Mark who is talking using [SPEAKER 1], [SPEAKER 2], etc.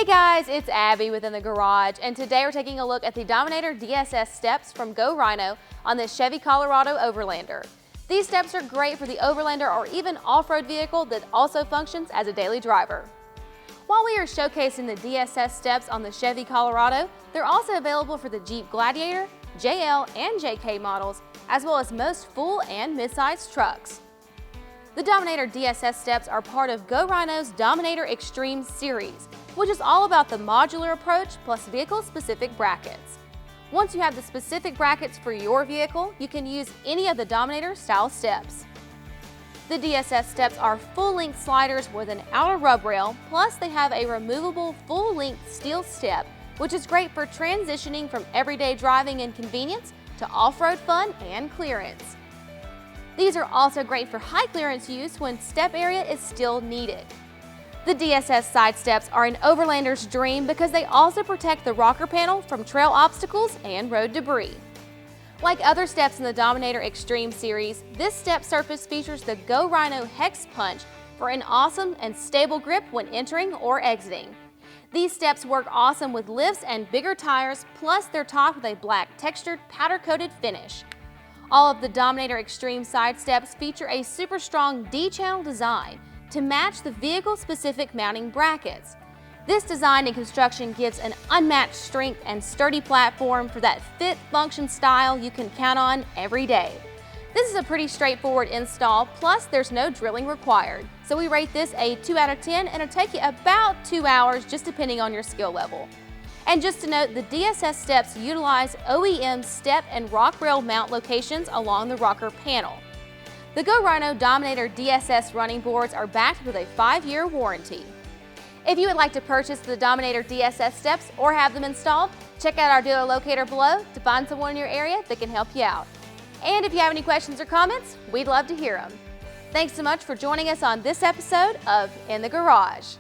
[SPEAKER 1] Hey guys, it's Abby within the garage, and today we're taking a look at the Dominator DSS steps from Rhino on this Chevy Colorado Overlander. These steps are great for the Overlander or even off-road vehicle that also functions as a daily driver. While we are showcasing the DSS steps on the Chevy Colorado, they're also available for the Jeep Gladiator, JL, and JK models, as well as most full and mid-sized trucks. The Dominator DSS steps are part of Rhino's Dominator Extreme series, which is all about the modular approach plus vehicle-specific brackets. Once you have the specific brackets for your vehicle, you can use any of the Dominator style steps. The DSS steps are full-length sliders with an outer rub rail, plus they have a removable full-length steel step, which is great for transitioning from everyday driving and convenience to off-road fun and clearance. These are also great for high clearance use when step area is still needed. The DSS side steps are an Overlander's dream because they also protect the rocker panel from trail obstacles and road debris. Like other steps in the Dominator Extreme series, this step surface features the Rhino Hex Punch for an awesome and stable grip when entering or exiting. These steps work awesome with lifts and bigger tires, plus they're topped with a black textured powder-coated finish. All of the Dominator Extreme side steps feature a super strong D-channel design to match the vehicle-specific mounting brackets. This design and construction gives an unmatched strength and sturdy platform for that fit, function style you can count on every day. This is a pretty straightforward install, plus there's no drilling required. So we rate this a 2 out of 10, and it'll take you about 2 hours just depending on your skill level. And just to note, the DSS steps utilize OEM step and rock rail mount locations along the rocker panel. The Rhino Dominator DSS running boards are backed with a 5-year warranty. If you would like to purchase the Dominator DSS steps or have them installed, check out our dealer locator below to find someone in your area that can help you out. And if you have any questions or comments, we'd love to hear them. Thanks so much for joining us on this episode of In the Garage.